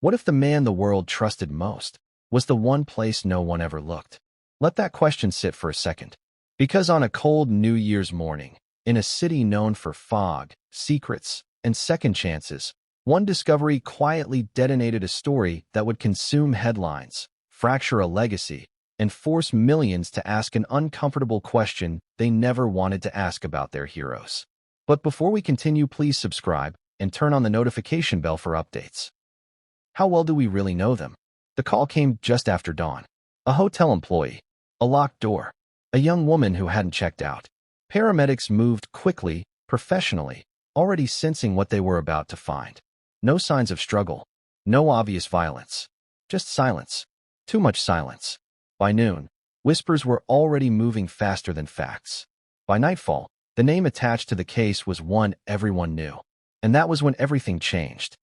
What if the man the world trusted most was the one place no one ever looked? Let that question sit for a second. Because on a cold New Year's morning, in a city known for fog, secrets, and second chances, one discovery quietly detonated a story that would consume headlines, fracture a legacy, and force millions to ask an uncomfortable question they never wanted to ask about their heroes. But before we continue, please subscribe and turn on the notification bell for updates. How well do we really know them? The call came just after dawn. A hotel employee, a locked door, a young woman who hadn't checked out. Paramedics moved quickly, professionally, already sensing what they were about to find. No signs of struggle, no obvious violence, just silence. Too much silence. By noon, whispers were already moving faster than facts. By nightfall, the name attached to the case was one everyone knew. And that was when everything changed.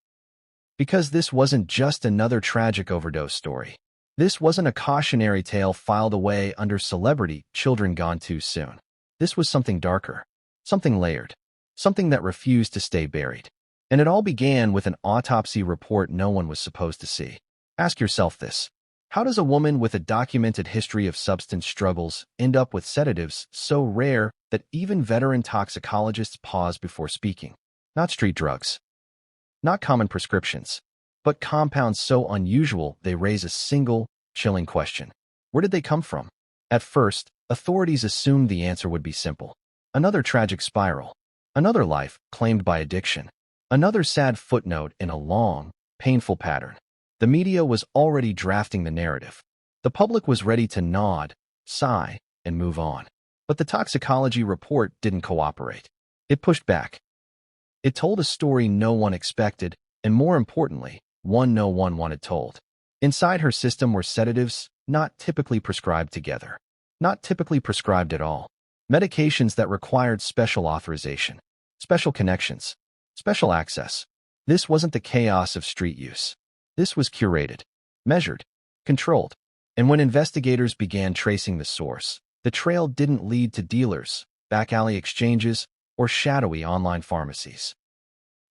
Because this wasn't just another tragic overdose story. This wasn't a cautionary tale filed away under celebrity children gone too soon. This was something darker, something layered, something that refused to stay buried. And it all began with an autopsy report no one was supposed to see. Ask yourself this. How does a woman with a documented history of substance struggles end up with sedatives so rare that even veteran toxicologists pause before speaking? Not street drugs, not common prescriptions, but compounds so unusual they raise a single, chilling question. Where did they come from? At first, authorities assumed the answer would be simple. Another tragic spiral. Another life claimed by addiction. Another sad footnote in a long, painful pattern. The media was already drafting the narrative. The public was ready to nod, sigh, and move on. But the toxicology report didn't cooperate. It pushed back. It told a story no one expected, and more importantly, one no one wanted told. Inside her system were sedatives not typically prescribed together. Not typically prescribed at all. Medications that required special authorization, special connections, special access. This wasn't the chaos of street use. This was curated, measured, controlled. And when investigators began tracing the source, the trail didn't lead to dealers, back alley exchanges, or shadowy online pharmacies.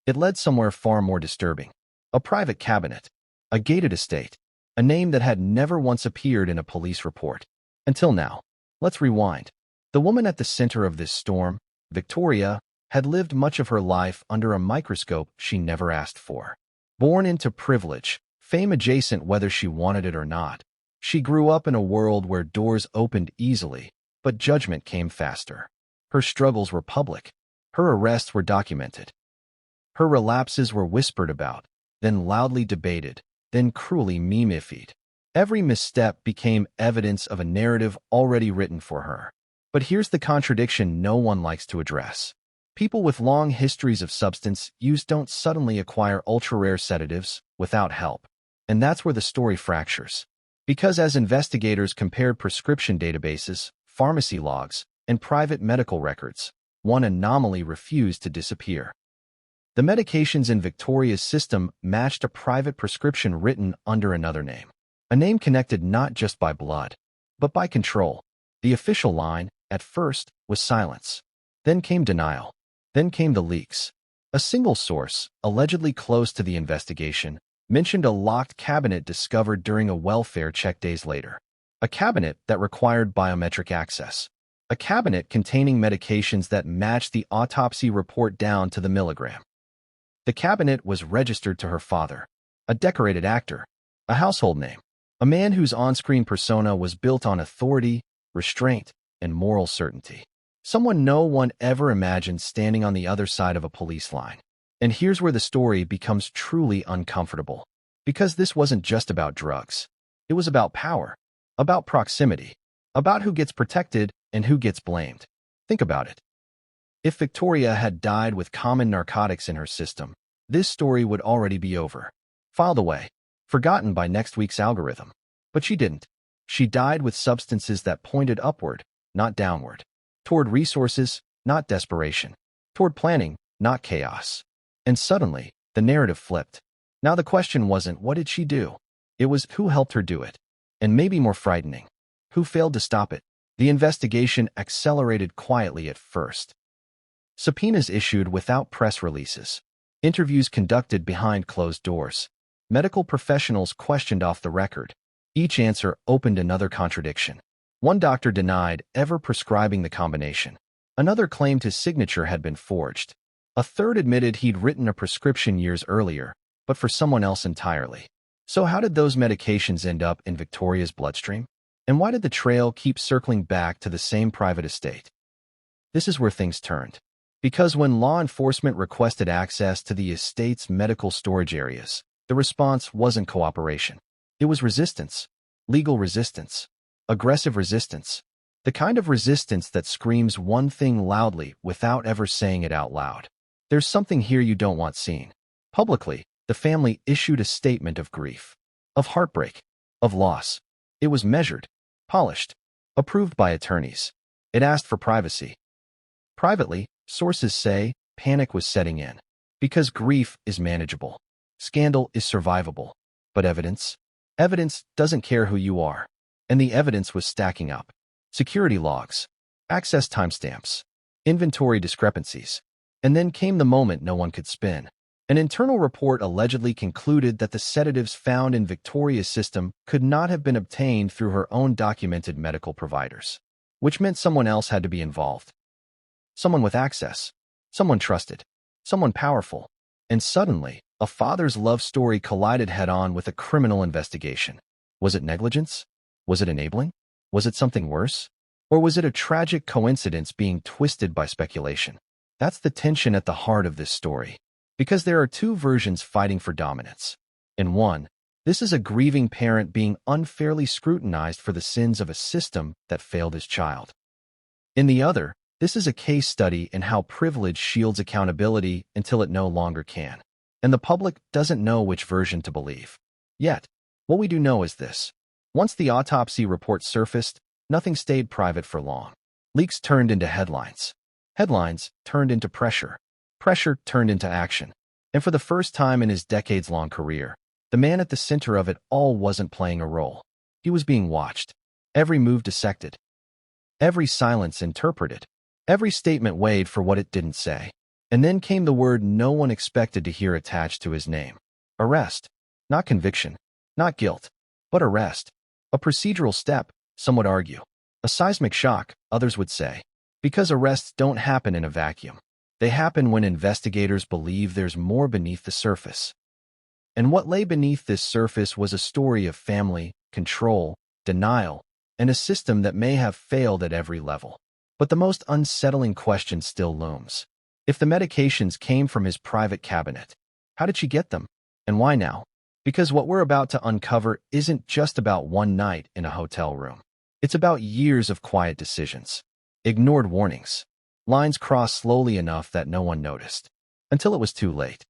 It led somewhere far more disturbing. A private cabinet, a gated estate, a name that had never once appeared in a police report. Until now. Let's rewind. The woman at the center of this storm, Victoria, had lived much of her life under a microscope she never asked for. Born into privilege, fame adjacent whether she wanted it or not, she grew up in a world where doors opened easily, but judgment came faster. Her struggles were public. Her arrests were documented. Her relapses were whispered about, then loudly debated, then cruelly memified. Every misstep became evidence of a narrative already written for her. But here's the contradiction no one likes to address. People with long histories of substance use don't suddenly acquire ultra-rare sedatives without help. And that's where the story fractures. Because as investigators compared prescription databases, pharmacy logs, and private medical records, one anomaly refused to disappear. The medications in Victoria's system matched a private prescription written under another name. A name connected not just by blood, but by control. The official line, at first, was silence. Then came denial. Then came the leaks. A single source, allegedly close to the investigation, mentioned a locked cabinet discovered during a welfare check days later. A cabinet that required biometric access. A cabinet containing medications that matched the autopsy report down to the milligram. The cabinet was registered to her father, a decorated actor, a household name, a man whose on-screen persona was built on authority, restraint, and moral certainty. Someone no one ever imagined standing on the other side of a police line. And here's where the story becomes truly uncomfortable. Because this wasn't just about drugs. It was about power, about proximity, about who gets protected and who gets blamed. Think about it. If Victoria had died with common narcotics in her system, this story would already be over. Filed away, forgotten by next week's algorithm. But she didn't. She died with substances that pointed upward, not downward. Toward resources, not desperation. Toward planning, not chaos. And suddenly, the narrative flipped. Now the question wasn't, what did she do? It was, who helped her do it? And maybe more frightening, who failed to stop it? The investigation accelerated quietly at first. Subpoenas issued without press releases. Interviews conducted behind closed doors. Medical professionals questioned off the record. Each answer opened another contradiction. One doctor denied ever prescribing the combination. Another claimed his signature had been forged. A third admitted he'd written a prescription years earlier, but for someone else entirely. So how did those medications end up in Victoria's bloodstream? And why did the trail keep circling back to the same private estate? This is where things turned. Because when law enforcement requested access to the estate's medical storage areas, the response wasn't cooperation. It was resistance. Legal resistance. Aggressive resistance. The kind of resistance that screams one thing loudly without ever saying it out loud. There's something here you don't want seen. Publicly, the family issued a statement of grief, of heartbreak, of loss. It was measured, polished, approved by attorneys. It asked for privacy. Privately, sources say panic was setting in. Because grief is manageable. Scandal is survivable. But evidence? Evidence doesn't care who you are. And the evidence was stacking up. Security logs, access timestamps, inventory discrepancies. And then came the moment no one could spin. An internal report allegedly concluded that the sedatives found in Victoria's system could not have been obtained through her own documented medical providers, which meant someone else had to be involved. Someone with access, someone trusted, someone powerful. And suddenly, a father's love story collided head-on with a criminal investigation. Was it negligence? Was it enabling? Was it something worse? Or was it a tragic coincidence being twisted by speculation? That's the tension at the heart of this story. Because there are two versions fighting for dominance. In one, this is a grieving parent being unfairly scrutinized for the sins of a system that failed his child. In the other, this is a case study in how privilege shields accountability until it no longer can. And the public doesn't know which version to believe. Yet, what we do know is this. Once the autopsy report surfaced, nothing stayed private for long. Leaks turned into headlines. Headlines turned into pressure. Pressure turned into action. And for the first time in his decades-long career, the man at the center of it all wasn't playing a role. He was being watched. Every move dissected. Every silence interpreted. Every statement weighed for what it didn't say. And then came the word no one expected to hear attached to his name. Arrest. Not conviction. Not guilt. But arrest. A procedural step, some would argue. A seismic shock, others would say. Because arrests don't happen in a vacuum. They happen when investigators believe there's more beneath the surface. And what lay beneath this surface was a story of family, control, denial, and a system that may have failed at every level. But the most unsettling question still looms. If the medications came from his private cabinet, how did she get them? And why now? Because what we're about to uncover isn't just about one night in a hotel room. It's about years of quiet decisions. Ignored warnings. Lines crossed slowly enough that no one noticed. Until it was too late.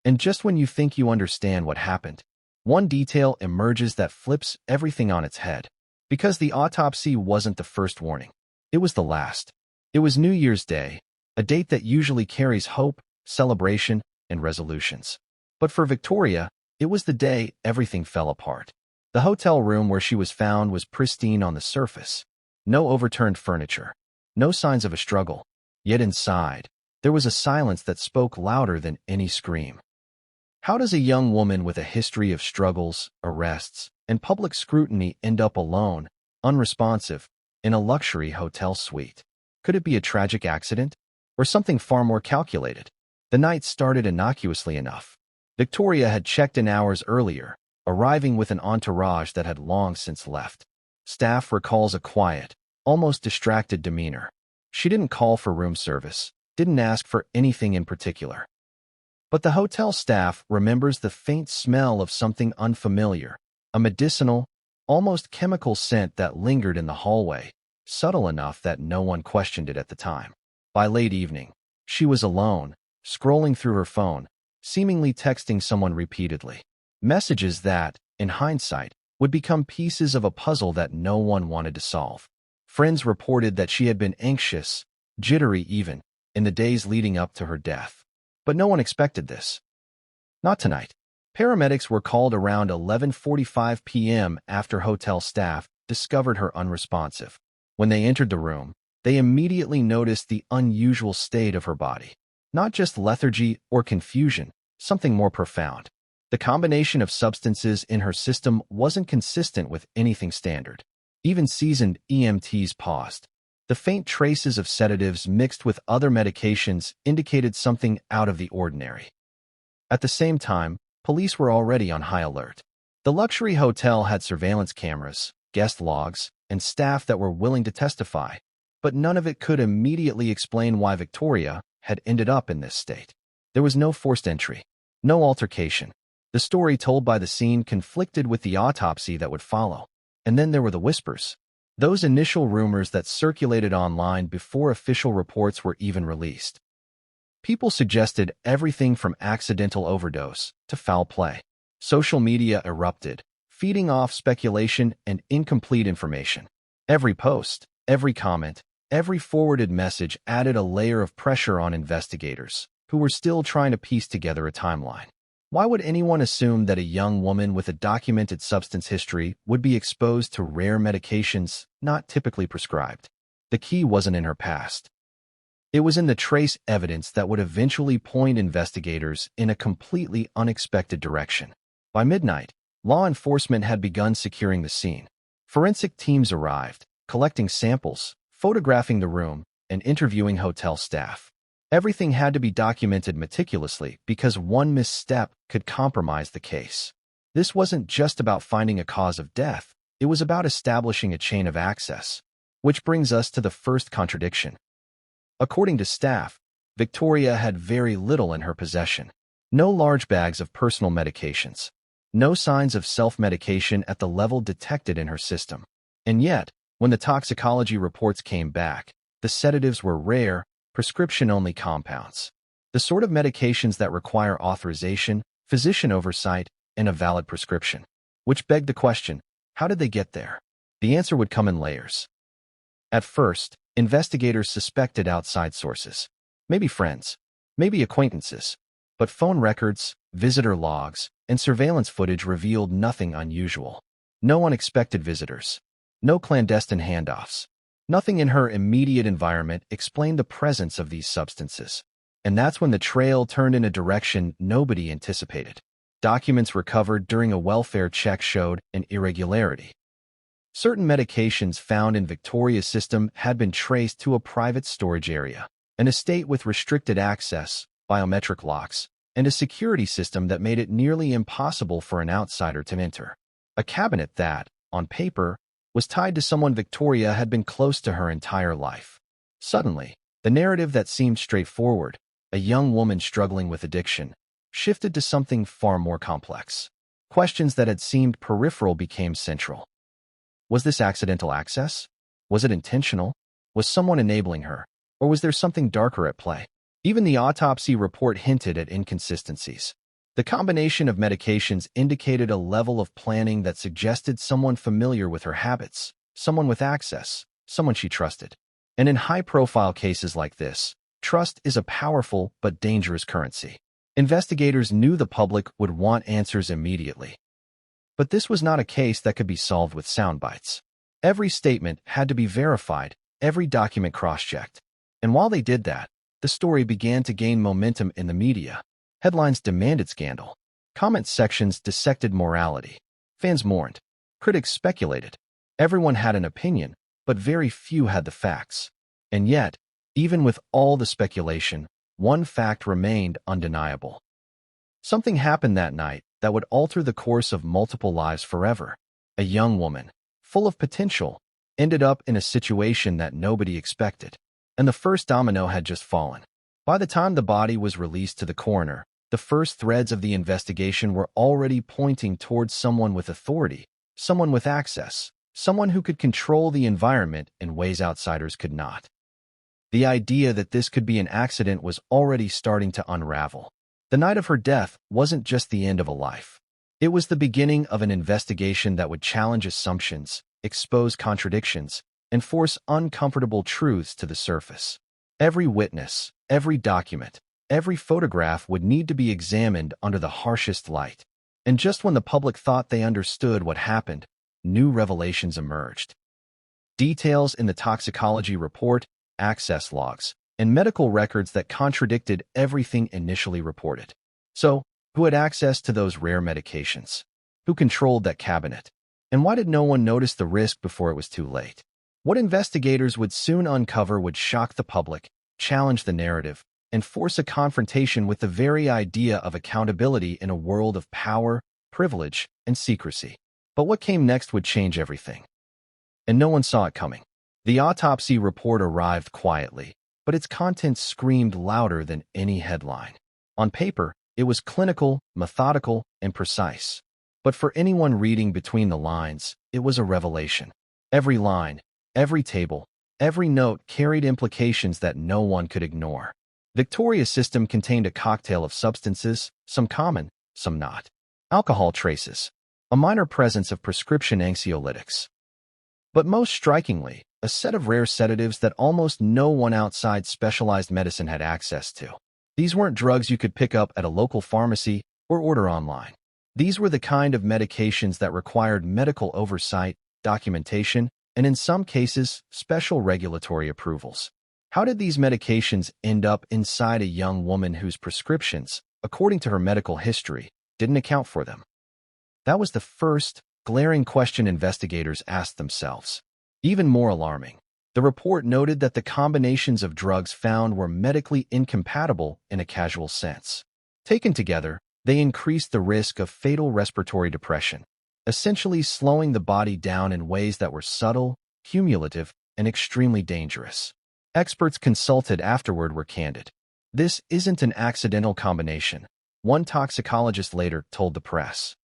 And just when you think you understand what happened, one detail emerges that flips everything on its head. Because the autopsy wasn't the first warning. It was the last. It was New Year's Day, a date that usually carries hope, celebration, and resolutions. But for Victoria, it was the day everything fell apart. The hotel room where she was found was pristine on the surface. No overturned furniture. No signs of a struggle. Yet inside, there was a silence that spoke louder than any scream. How does a young woman with a history of struggles, arrests, and public scrutiny end up alone, unresponsive, in a luxury hotel suite? Could it be a tragic accident? Or something far more calculated? The night started innocuously enough. Victoria had checked in hours earlier, arriving with an entourage that had long since left. Staff recalls a quiet, almost distracted demeanor. She didn't call for room service, didn't ask for anything in particular. But the hotel staff remembers the faint smell of something unfamiliar, a medicinal, almost chemical scent that lingered in the hallway, subtle enough that no one questioned it at the time. By late evening, she was alone, scrolling through her phone, seemingly texting someone repeatedly. Messages that, in hindsight, would become pieces of a puzzle that no one wanted to solve. Friends reported that she had been anxious, jittery even, in the days leading up to her death. But no one expected this. Not tonight. Paramedics were called around 11:45 p.m. after hotel staff discovered her unresponsive. When they entered the room, they immediately noticed the unusual state of her body. Not just lethargy or confusion, something more profound. The combination of substances in her system wasn't consistent with anything standard. Even seasoned EMTs paused. The faint traces of sedatives mixed with other medications indicated something out of the ordinary. At the same time, police were already on high alert. The luxury hotel had surveillance cameras, guest logs, and staff that were willing to testify, but none of it could immediately explain why Victoria had ended up in this state. There was no forced entry, no altercation. The story told by the scene conflicted with the autopsy that would follow. And then there were the whispers. Those initial rumors that circulated online before official reports were even released. People suggested everything from accidental overdose to foul play. Social media erupted, feeding off speculation and incomplete information. Every post, every comment, every forwarded message added a layer of pressure on investigators, who were still trying to piece together a timeline. Why would anyone assume that a young woman with a documented substance history would be exposed to rare medications not typically prescribed? The key wasn't in her past. It was in the trace evidence that would eventually point investigators in a completely unexpected direction. By midnight, law enforcement had begun securing the scene. Forensic teams arrived, collecting samples, photographing the room, and interviewing hotel staff. Everything had to be documented meticulously because one misstep could compromise the case. This wasn't just about finding a cause of death, it was about establishing a chain of access. Which brings us to the first contradiction. According to staff, Victoria had very little in her possession. No large bags of personal medications. No signs of self-medication at the level detected in her system. And yet, when the toxicology reports came back, the sedatives were rare, prescription-only compounds. The sort of medications that require authorization, physician oversight, and a valid prescription. Which begged the question, how did they get there? The answer would come in layers. At first, investigators suspected outside sources. Maybe friends, maybe acquaintances. But phone records, visitor logs, and surveillance footage revealed nothing unusual. No unexpected visitors. No clandestine handoffs. Nothing in her immediate environment explained the presence of these substances. And that's when the trail turned in a direction nobody anticipated. Documents recovered during a welfare check showed an irregularity. Certain medications found in Victoria's system had been traced to a private storage area, an estate with restricted access, biometric locks, and a security system that made it nearly impossible for an outsider to enter. A cabinet that, on paper, was tied to someone Victoria had been close to her entire life. Suddenly, the narrative that seemed straightforward, a young woman struggling with addiction, shifted to something far more complex. Questions that had seemed peripheral became central. Was this accidental access? Was it intentional? Was someone enabling her? Or was there something darker at play? Even the autopsy report hinted at inconsistencies. The combination of medications indicated a level of planning that suggested someone familiar with her habits, someone with access, someone she trusted. And in high-profile cases like this, trust is a powerful but dangerous currency. Investigators knew the public would want answers immediately. But this was not a case that could be solved with sound bites. Every statement had to be verified, every document cross-checked. And while they did that, the story began to gain momentum in the media. Headlines demanded scandal. Comment sections dissected morality. Fans mourned. Critics speculated. Everyone had an opinion, but very few had the facts. And yet, even with all the speculation, one fact remained undeniable. Something happened that night that would alter the course of multiple lives forever. A young woman, full of potential, ended up in a situation that nobody expected. And the first domino had just fallen. By the time the body was released to the coroner, the first threads of the investigation were already pointing towards someone with authority, someone with access, someone who could control the environment in ways outsiders could not. The idea that this could be an accident was already starting to unravel. The night of her death wasn't just the end of a life. It was the beginning of an investigation that would challenge assumptions, expose contradictions, and force uncomfortable truths to the surface. Every witness, every document, every photograph would need to be examined under the harshest light. And just when the public thought they understood what happened, new revelations emerged. Details in the toxicology report, access logs, and medical records that contradicted everything initially reported. So, Who had access to those rare medications? Who controlled that cabinet? And why did no one notice the risk before it was too late? What investigators would soon uncover would shock the public, challenge the narrative, and force a confrontation with the very idea of accountability in a world of power, privilege, and secrecy. But what came next would change everything. And no one saw it coming. The autopsy report arrived quietly, but its contents screamed louder than any headline. On paper, it was clinical, methodical, and precise. But for anyone reading between the lines, it was a revelation. Every line, every table, every note carried implications that no one could ignore. Victoria's system contained a cocktail of substances, some common, some not. Alcohol traces, a minor presence of prescription anxiolytics. But most strikingly, a set of rare sedatives that almost no one outside specialized medicine had access to. These weren't drugs you could pick up at a local pharmacy or order online. These were the kind of medications that required medical oversight, documentation, and in some cases, special regulatory approvals. How did these medications end up inside a young woman whose prescriptions, according to her medical history, didn't account for them? That was the first, glaring question investigators asked themselves. Even more alarming, the report noted that the combinations of drugs found were medically incompatible in a casual sense. Taken together, they increased the risk of fatal respiratory depression, essentially slowing the body down in ways that were subtle, cumulative, and extremely dangerous. Experts consulted afterward were candid. "This isn't an accidental combination," one toxicologist later told the press.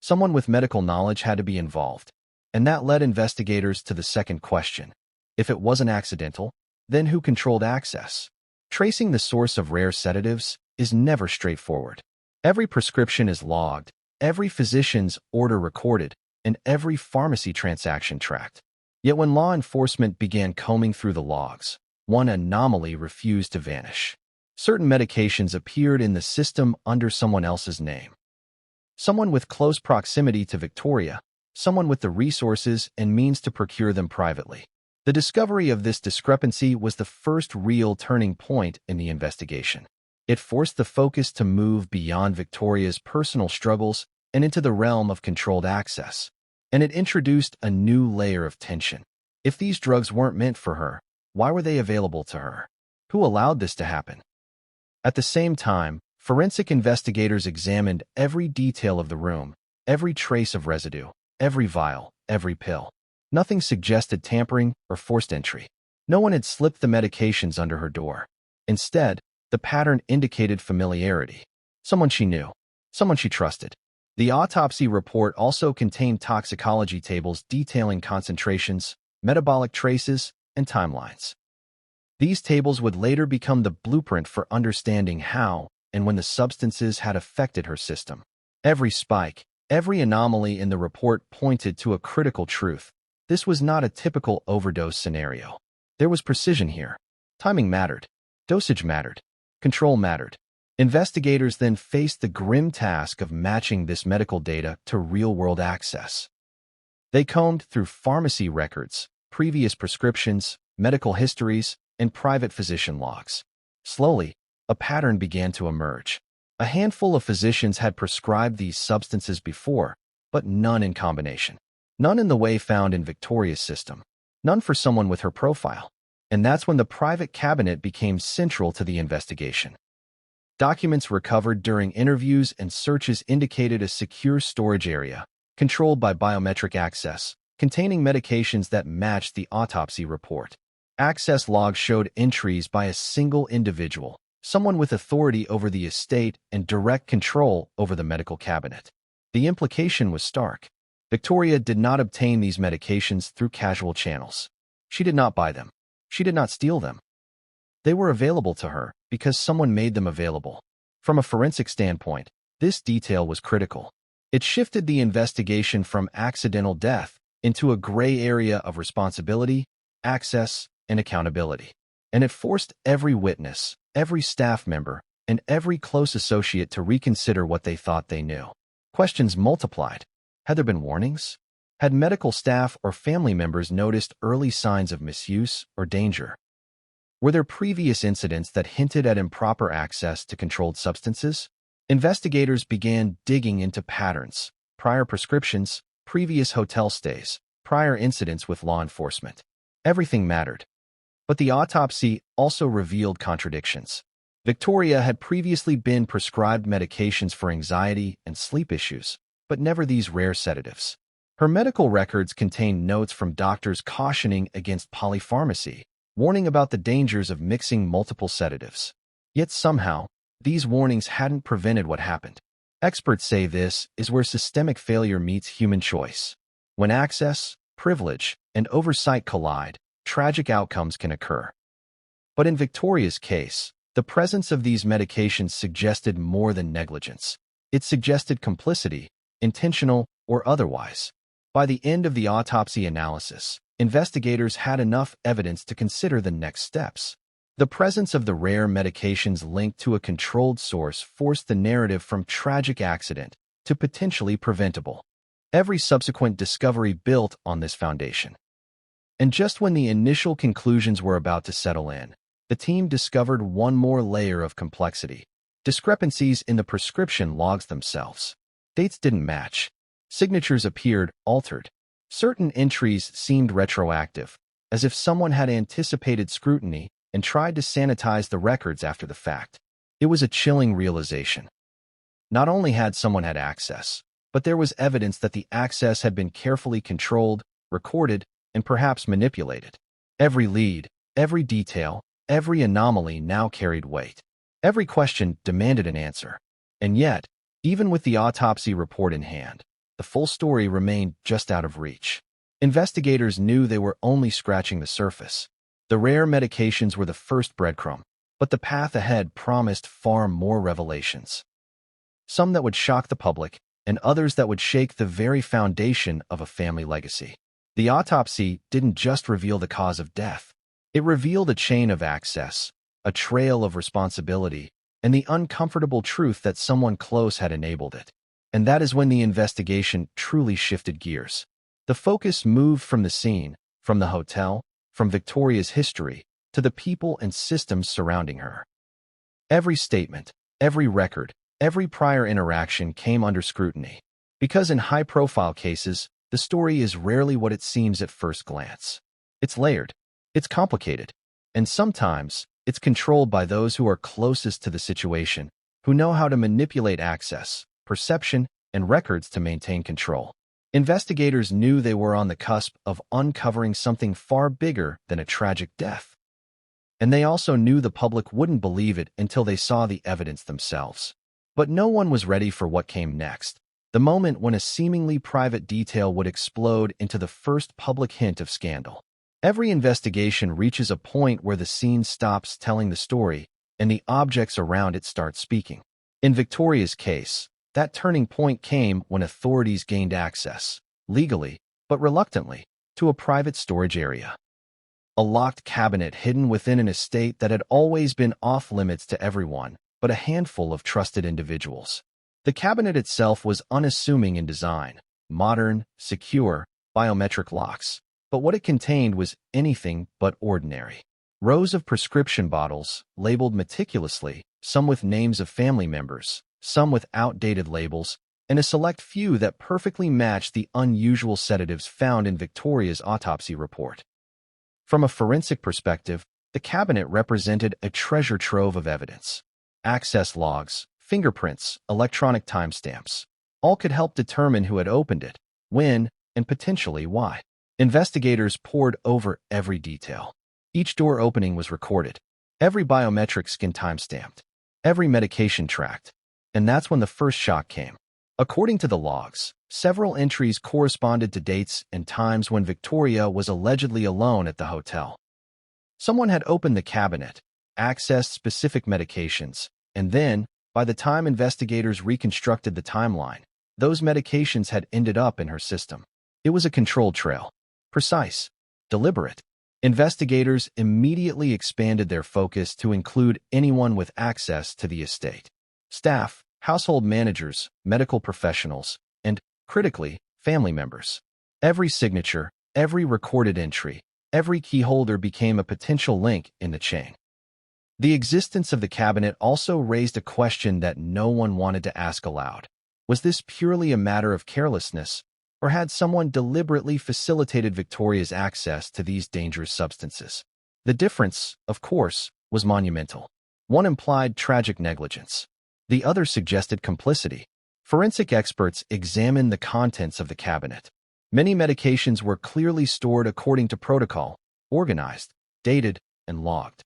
Someone with medical knowledge had to be involved, and that led investigators to the second question. If it wasn't accidental, then who controlled access? Tracing the source of rare sedatives is never straightforward. Every prescription is logged, every physician's order recorded, and every pharmacy transaction tracked. Yet when law enforcement began combing through the logs, one anomaly refused to vanish. Certain medications appeared in the system under someone else's name. Someone with close proximity to Victoria, someone with the resources and means to procure them privately. The discovery of this discrepancy was the first real turning point in the investigation. It forced the focus to move beyond Victoria's personal struggles and into the realm of controlled access. And it introduced a new layer of tension. If these drugs weren't meant for her, why were they available to her? Who allowed this to happen? At the same time, forensic investigators examined every detail of the room, every trace of residue, every vial, every pill. Nothing suggested tampering or forced entry. No one had slipped the medications under her door. Instead, the pattern indicated familiarity. Someone she knew, someone she trusted. The autopsy report also contained toxicology tables detailing concentrations, metabolic traces, and timelines. These tables would later become the blueprint for understanding how and when the substances had affected her system. Every spike, every anomaly in the report pointed to a critical truth. This was not a typical overdose scenario. There was precision here. Timing mattered. Dosage mattered. Control mattered. Investigators then faced the grim task of matching this medical data to real-world access. They combed through pharmacy records, previous prescriptions, medical histories, and private physician logs. Slowly, a pattern began to emerge. A handful of physicians had prescribed these substances before, but none in combination. None in the way found in Victoria's system. None for someone with her profile. And that's when the private cabinet became central to the investigation. Documents recovered during interviews and searches indicated a secure storage area, controlled by biometric access, containing medications that matched the autopsy report. Access logs showed entries by a single individual, someone with authority over the estate and direct control over the medical cabinet. The implication was stark. Victoria did not obtain these medications through casual channels. She did not buy them. She did not steal them. They were available to her because someone made them available. From a forensic standpoint, this detail was critical. It shifted the investigation from accidental death into a gray area of responsibility, access, and accountability. And it forced every witness, every staff member, and every close associate to reconsider what they thought they knew. Questions multiplied. Had there been warnings? Had medical staff or family members noticed early signs of misuse or danger? Were there previous incidents that hinted at improper access to controlled substances? Investigators began digging into patterns, prior prescriptions, previous hotel stays, prior incidents with law enforcement. Everything mattered. But the autopsy also revealed contradictions. Victoria had previously been prescribed medications for anxiety and sleep issues, but never these rare sedatives. Her medical records contained notes from doctors cautioning against polypharmacy, warning about the dangers of mixing multiple sedatives. Yet somehow, these warnings hadn't prevented what happened. Experts say this is where systemic failure meets human choice. When access, privilege, and oversight collide, tragic outcomes can occur. But in Victoria's case, the presence of these medications suggested more than negligence. It suggested complicity, intentional or otherwise. By the end of the autopsy analysis, investigators had enough evidence to consider the next steps. The presence of the rare medications linked to a controlled source forced the narrative from tragic accident to potentially preventable. Every subsequent discovery built on this foundation. And just when the initial conclusions were about to settle in, the team discovered one more layer of complexity: discrepancies in the prescription logs themselves. Dates didn't match. Signatures appeared altered. Certain entries seemed retroactive, as if someone had anticipated scrutiny and tried to sanitize the records after the fact. It was a chilling realization. Not only had someone had access, but there was evidence that the access had been carefully controlled, recorded, and perhaps manipulated. Every lead, every detail, every anomaly now carried weight. Every question demanded an answer. And yet, even with the autopsy report in hand, the full story remained just out of reach. Investigators knew they were only scratching the surface. The rare medications were the first breadcrumb, but the path ahead promised far more revelations. Some that would shock the public, and others that would shake the very foundation of a family legacy. The autopsy didn't just reveal the cause of death. It revealed a chain of access, a trail of responsibility, and the uncomfortable truth that someone close had enabled it. And that is when the investigation truly shifted gears. The focus moved from the scene, from the hotel, from Victoria's history, to the people and systems surrounding her. Every statement, every record, every prior interaction came under scrutiny. Because in high-profile cases, the story is rarely what it seems at first glance. It's layered, it's complicated, and sometimes it's controlled by those who are closest to the situation, who know how to manipulate access, perception, and records to maintain control. Investigators knew they were on the cusp of uncovering something far bigger than a tragic death. And they also knew the public wouldn't believe it until they saw the evidence themselves. But no one was ready for what came next, the moment when a seemingly private detail would explode into the first public hint of scandal. Every investigation reaches a point where the scene stops telling the story and the objects around it start speaking. In Victoria's case, that turning point came when authorities gained access, legally, but reluctantly, to a private storage area. A locked cabinet hidden within an estate that had always been off-limits to everyone, but a handful of trusted individuals. The cabinet itself was unassuming in design, modern, secure, biometric locks, but what it contained was anything but ordinary. Rows of prescription bottles, labeled meticulously, some with names of family members, some with outdated labels, and a select few that perfectly matched the unusual sedatives found in Victoria's autopsy report. From a forensic perspective, the cabinet represented a treasure trove of evidence. Access logs, fingerprints, electronic timestamps, all could help determine who had opened it, when, and potentially why. Investigators pored over every detail. Each door opening was recorded, every biometric skin timestamped, every medication tracked. And that's when the first shock came. According to the logs, several entries corresponded to dates and times when Victoria was allegedly alone at the hotel. Someone had opened the cabinet, accessed specific medications, and then, by the time investigators reconstructed the timeline, those medications had ended up in her system. It was a controlled trail. Precise. Deliberate. Investigators immediately expanded their focus to include anyone with access to the estate. Staff, household managers, medical professionals, and, critically, family members. Every signature, every recorded entry, every key holder became a potential link in the chain. The existence of the cabinet also raised a question that no one wanted to ask aloud. Was this purely a matter of carelessness, or had someone deliberately facilitated Victoria's access to these dangerous substances? The difference, of course, was monumental. One implied tragic negligence. The other suggested complicity. Forensic experts examined the contents of the cabinet. Many medications were clearly stored according to protocol, organized, dated, and logged.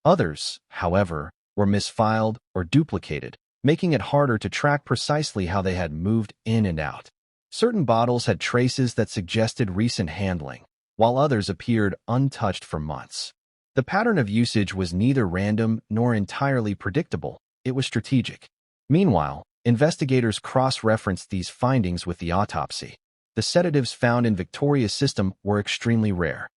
Others, however, were misfiled or duplicated, making it harder to track precisely how they had moved in and out. Certain bottles had traces that suggested recent handling, while others appeared untouched for months. The pattern of usage was neither random nor entirely predictable, it was strategic. Meanwhile, investigators cross-referenced these findings with the autopsy. The sedatives found in Victoria's system were extremely rare.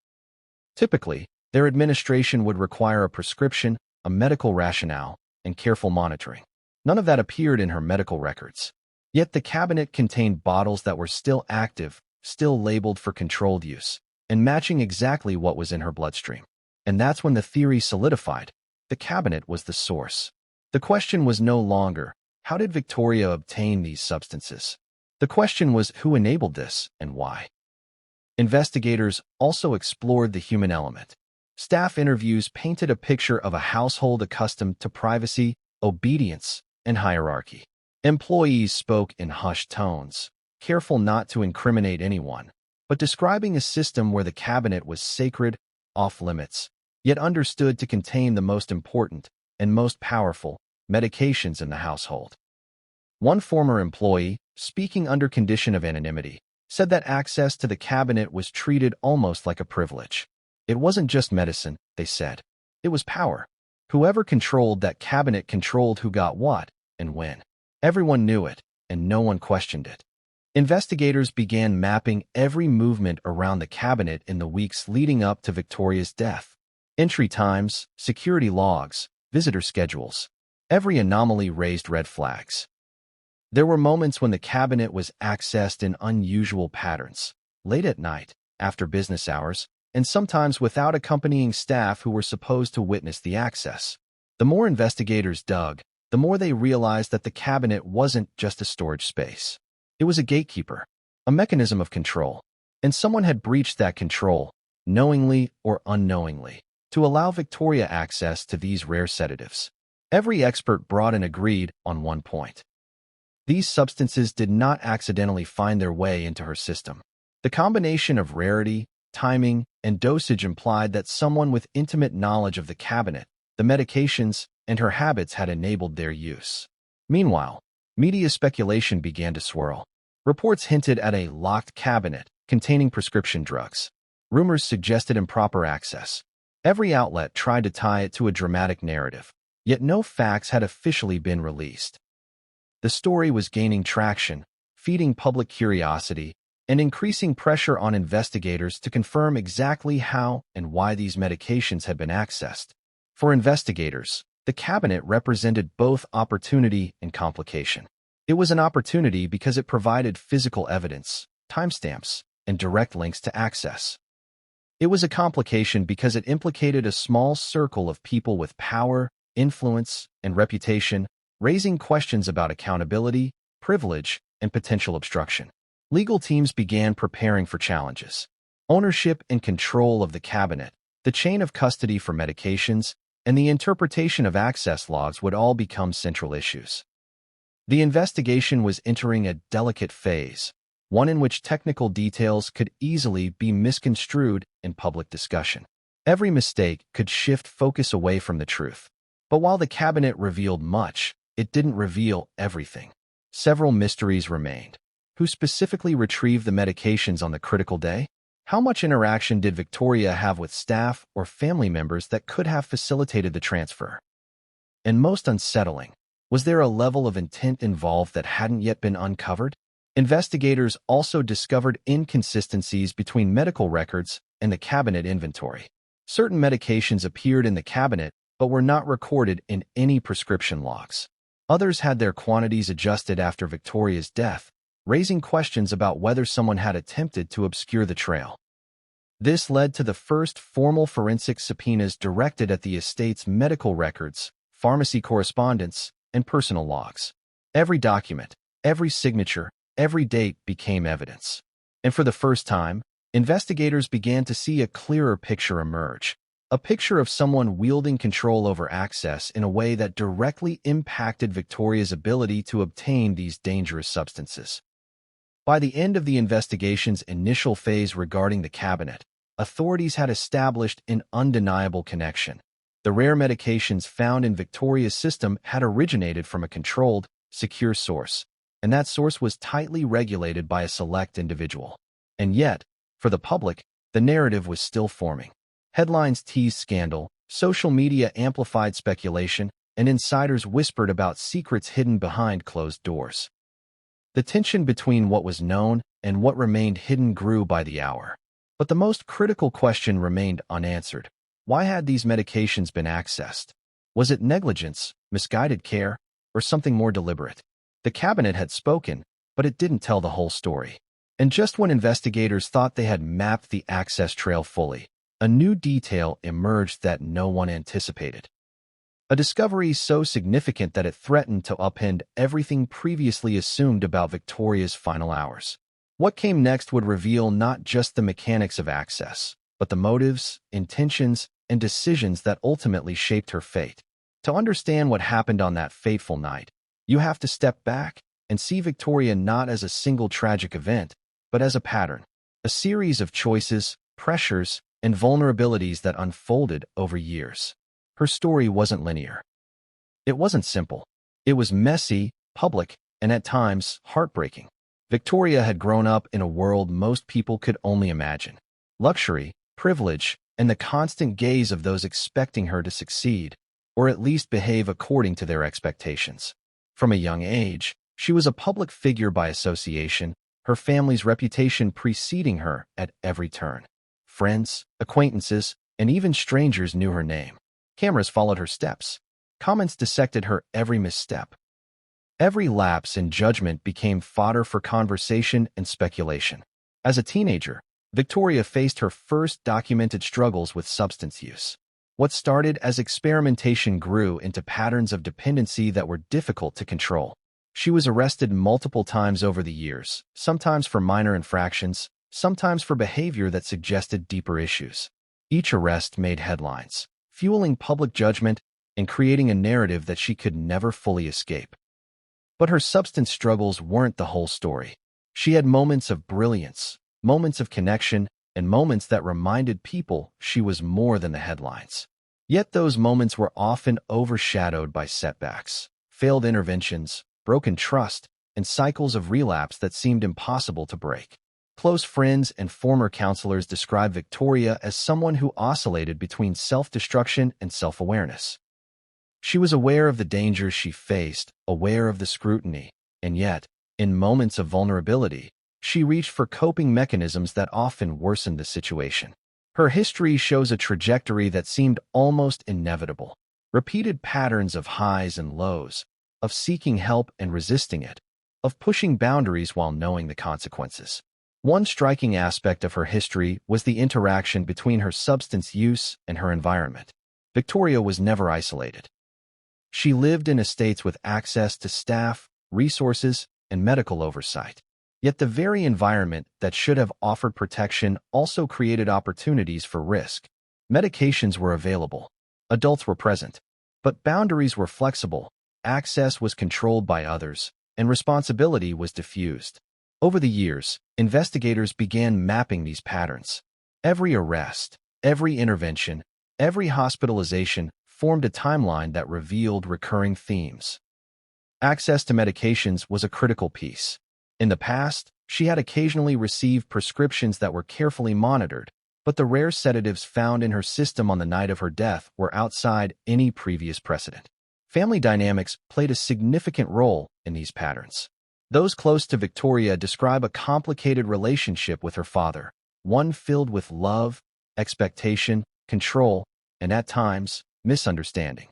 Typically, their administration would require a prescription, a medical rationale, and careful monitoring. None of that appeared in her medical records. Yet the cabinet contained bottles that were still active, still labeled for controlled use, and matching exactly what was in her bloodstream. And that's when the theory solidified. The cabinet was the source. The question was no longer, how did Victoria obtain these substances? The question was who enabled this and why. Investigators also explored the human element. Staff interviews painted a picture of a household accustomed to privacy, obedience, and hierarchy. Employees spoke in hushed tones, careful not to incriminate anyone, but describing a system where the cabinet was sacred, off-limits, yet understood to contain the most important and most powerful medications in the household. One former employee, speaking under condition of anonymity, said that access to the cabinet was treated almost like a privilege. It wasn't just medicine, they said. It was power. Whoever controlled that cabinet controlled who got what and when. Everyone knew it, and no one questioned it. Investigators began mapping every movement around the cabinet in the weeks leading up to Victoria's death. Entry times, security logs, visitor schedules. Every anomaly raised red flags. There were moments when the cabinet was accessed in unusual patterns, late at night, after business hours, and sometimes without accompanying staff who were supposed to witness the access. The more investigators dug, the more they realized that the cabinet wasn't just a storage space. It was a gatekeeper, a mechanism of control, and someone had breached that control, knowingly or unknowingly, to allow Victoria access to these rare sedatives. Every expert brought in agreed on one point. These substances did not accidentally find their way into her system. The combination of rarity, timing, and dosage implied that someone with intimate knowledge of the cabinet, the medications, and her habits had enabled their use. Meanwhile, media speculation began to swirl. Reports hinted at a locked cabinet containing prescription drugs. Rumors suggested improper access. Every outlet tried to tie it to a dramatic narrative, yet no facts had officially been released. The story was gaining traction, feeding public curiosity, and increasing pressure on investigators to confirm exactly how and why these medications had been accessed. For investigators, the cabinet represented both opportunity and complication. It was an opportunity because it provided physical evidence, timestamps, and direct links to access. It was a complication because it implicated a small circle of people with power, influence, and reputation, raising questions about accountability, privilege, and potential obstruction. Legal teams began preparing for challenges. Ownership and control of the cabinet, the chain of custody for medications, and the interpretation of access logs would all become central issues. The investigation was entering a delicate phase, one in which technical details could easily be misconstrued in public discussion. Every mistake could shift focus away from the truth. But while the cabinet revealed much, it didn't reveal everything. Several mysteries remained. Who specifically retrieved the medications on the critical day? How much interaction did Victoria have with staff or family members that could have facilitated the transfer? And most unsettling, was there a level of intent involved that hadn't yet been uncovered? Investigators also discovered inconsistencies between medical records and the cabinet inventory. Certain medications appeared in the cabinet but were not recorded in any prescription logs. Others had their quantities adjusted after Victoria's death, raising questions about whether someone had attempted to obscure the trail. This led to the first formal forensic subpoenas directed at the estate's medical records, pharmacy correspondence, and personal logs. Every document, every signature, every date became evidence. And for the first time, investigators began to see a clearer picture emerge. A picture of someone wielding control over access in a way that directly impacted Victoria's ability to obtain these dangerous substances. By the end of the investigation's initial phase regarding the cabinet, authorities had established an undeniable connection. The rare medications found in Victoria's system had originated from a controlled, secure source, and that source was tightly regulated by a select individual. And yet, for the public, the narrative was still forming. Headlines teased scandal, social media amplified speculation, and insiders whispered about secrets hidden behind closed doors. The tension between what was known and what remained hidden grew by the hour. But the most critical question remained unanswered. Why had these medications been accessed? Was it negligence, misguided care, or something more deliberate? The cabinet had spoken, but it didn't tell the whole story. And just when investigators thought they had mapped the access trail fully, a new detail emerged that no one anticipated. A discovery so significant that it threatened to upend everything previously assumed about Victoria's final hours. What came next would reveal not just the mechanics of access, but the motives, intentions, and decisions that ultimately shaped her fate. To understand what happened on that fateful night, you have to step back and see Victoria not as a single tragic event, but as a pattern, a series of choices, pressures, and vulnerabilities that unfolded over years. Her story wasn't linear. It wasn't simple. It was messy, public, and at times heartbreaking. Victoria had grown up in a world most people could only imagine. Luxury, privilege, and the constant gaze of those expecting her to succeed, or at least behave according to their expectations. From a young age, she was a public figure by association, her family's reputation preceding her at every turn. Friends, acquaintances, and even strangers knew her name. Cameras followed her steps. Comments dissected her every misstep. Every lapse in judgment became fodder for conversation and speculation. As a teenager, Victoria faced her first documented struggles with substance use. What started as experimentation grew into patterns of dependency that were difficult to control. She was arrested multiple times over the years, sometimes for minor infractions, sometimes for behavior that suggested deeper issues. Each arrest made headlines, fueling public judgment and creating a narrative that she could never fully escape. But her substance struggles weren't the whole story. She had moments of brilliance, moments of connection, and moments that reminded people she was more than the headlines. Yet those moments were often overshadowed by setbacks, failed interventions, broken trust, and cycles of relapse that seemed impossible to break. Close friends and former counselors describe Victoria as someone who oscillated between self-destruction and self-awareness. She was aware of the dangers she faced, aware of the scrutiny, and yet, in moments of vulnerability, she reached for coping mechanisms that often worsened the situation. Her history shows a trajectory that seemed almost inevitable. Repeated patterns of highs and lows, of seeking help and resisting it, of pushing boundaries while knowing the consequences. One striking aspect of her history was the interaction between her substance use and her environment. Victoria was never isolated. She lived in estates with access to staff, resources, and medical oversight. Yet the very environment that should have offered protection also created opportunities for risk. Medications were available. Adults were present. But boundaries were flexible, access was controlled by others, and responsibility was diffused. Over the years, investigators began mapping these patterns. Every arrest, every intervention, every hospitalization formed a timeline that revealed recurring themes. Access to medications was a critical piece. In the past, she had occasionally received prescriptions that were carefully monitored, but the rare sedatives found in her system on the night of her death were outside any previous precedent. Family dynamics played a significant role in these patterns. Those close to Victoria describe a complicated relationship with her father, one filled with love, expectation, control, and at times, misunderstanding.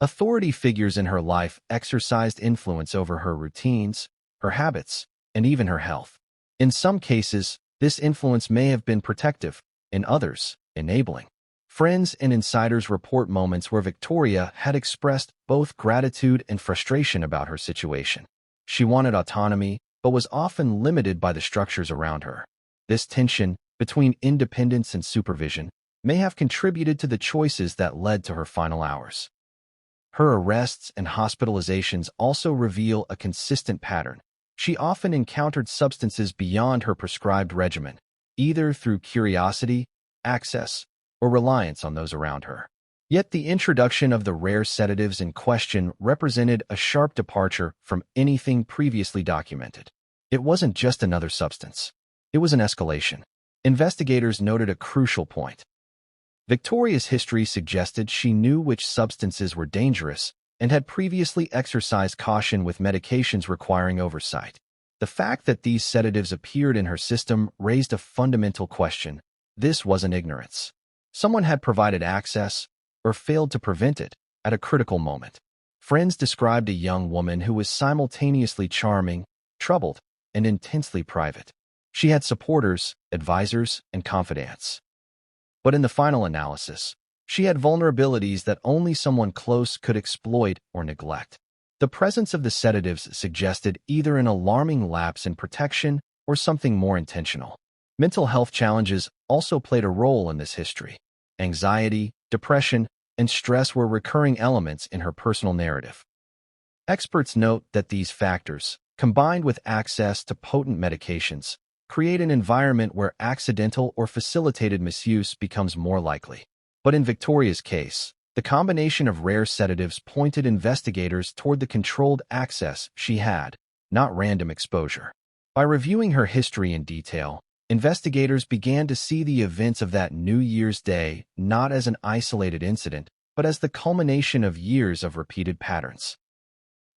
Authority figures in her life exercised influence over her routines, her habits, and even her health. In some cases, this influence may have been protective, in others, enabling. Friends and insiders report moments where Victoria had expressed both gratitude and frustration about her situation. She wanted autonomy, but was often limited by the structures around her. This tension between independence and supervision may have contributed to the choices that led to her final hours. Her arrests and hospitalizations also reveal a consistent pattern. She often encountered substances beyond her prescribed regimen, either through curiosity, access, or reliance on those around her. Yet the introduction of the rare sedatives in question represented a sharp departure from anything previously documented. It wasn't just another substance. It was an escalation. Investigators noted a crucial point. Victoria's history suggested she knew which substances were dangerous and had previously exercised caution with medications requiring oversight. The fact that these sedatives appeared in her system raised a fundamental question. This wasn't ignorance. Someone had provided access or failed to prevent it at a critical moment. Friends described a young woman who was simultaneously charming, troubled, and intensely private. She had supporters, advisors, and confidants. But in the final analysis, she had vulnerabilities that only someone close could exploit or neglect. The presence of the sedatives suggested either an alarming lapse in protection or something more intentional. Mental health challenges also played a role in this history. Anxiety, depression, and stress were recurring elements in her personal narrative. Experts note that these factors, combined with access to potent medications, create an environment where accidental or facilitated misuse becomes more likely. But in Victoria's case, the combination of rare sedatives pointed investigators toward the controlled access she had, not random exposure. By reviewing her history in detail, investigators began to see the events of that New Year's Day not as an isolated incident, but as the culmination of years of repeated patterns.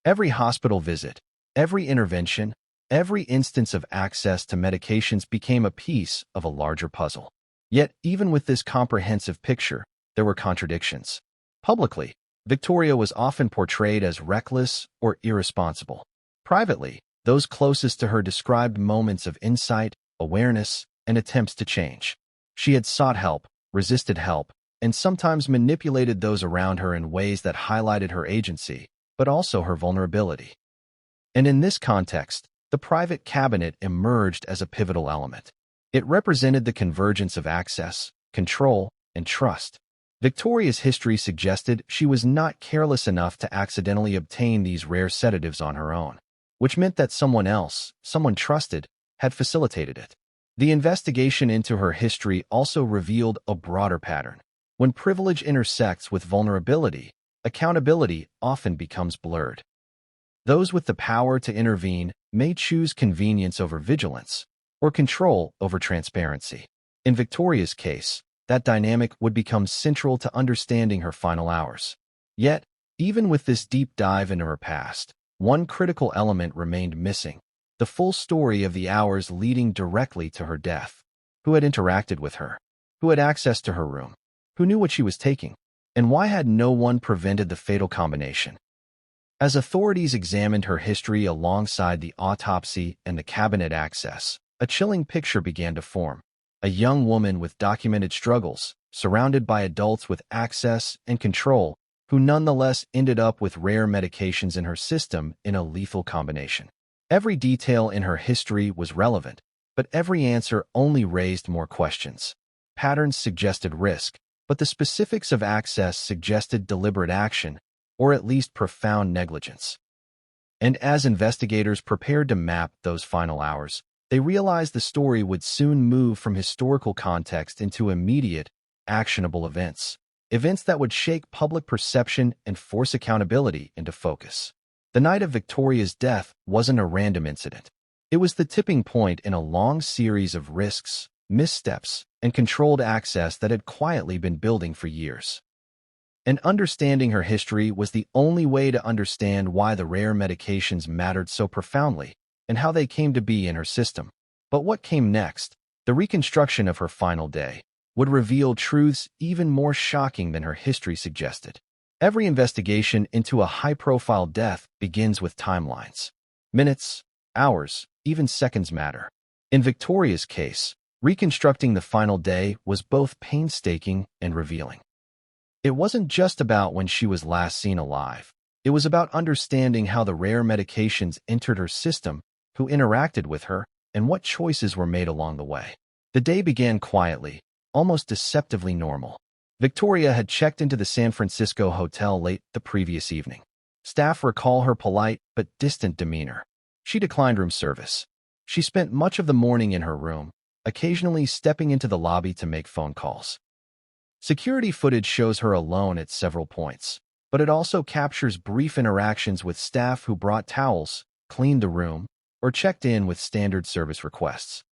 Every hospital visit, every intervention, every instance of access to medications became a piece of a larger puzzle. Yet, even with this comprehensive picture, there were contradictions. Publicly, Victoria was often portrayed as reckless or irresponsible. Privately, those closest to her described moments of insight, awareness, and attempts to change. She had sought help, resisted help, and sometimes manipulated those around her in ways that highlighted her agency, but also her vulnerability. And in this context, the private cabinet emerged as a pivotal element. It represented the convergence of access, control, and trust. Victoria's history suggested she was not careless enough to accidentally obtain these rare sedatives on her own, which meant that someone else, someone trusted, had facilitated it. The investigation into her history also revealed a broader pattern. When privilege intersects with vulnerability, accountability often becomes blurred. Those with the power to intervene may choose convenience over vigilance, or control over transparency. In Victoria's case, that dynamic would become central to understanding her final hours. Yet, even with this deep dive into her past, one critical element remained missing: the full story of the hours leading directly to her death. Who had interacted with her? Who had access to her room? Who knew what she was taking? And why had no one prevented the fatal combination? As authorities examined her history alongside the autopsy and the cabinet access, a chilling picture began to form. A young woman with documented struggles, surrounded by adults with access and control, who nonetheless ended up with rare medications in her system in a lethal combination. Every detail in her history was relevant, but every answer only raised more questions. Patterns suggested risk, but the specifics of access suggested deliberate action, or at least profound negligence. And as investigators prepared to map those final hours, they realized the story would soon move from historical context into immediate, actionable events. Events that would shake public perception and force accountability into focus. The night of Victoria's death wasn't a random incident. It was the tipping point in a long series of risks, missteps, and controlled access that had quietly been building for years. And understanding her history was the only way to understand why the rare medications mattered so profoundly and how they came to be in her system. But what came next, the reconstruction of her final day, would reveal truths even more shocking than her history suggested. Every investigation into a high-profile death begins with timelines. Minutes, hours, even seconds matter. In Victoria's case, Reconstructing the final day was both painstaking and revealing. It wasn't just about when she was last seen alive. It was about understanding how the rare medications entered her system, who interacted with her, and what choices were made along the way. The day began quietly, almost deceptively normal. Victoria had checked into the San Francisco hotel late the previous evening. Staff recall her polite but distant demeanor. She declined room service. She spent much of the morning in her room, occasionally stepping into the lobby to make phone calls. Security footage shows her alone at several points, but it also captures brief interactions with staff who brought towels, cleaned the room, or checked in with standard service requests.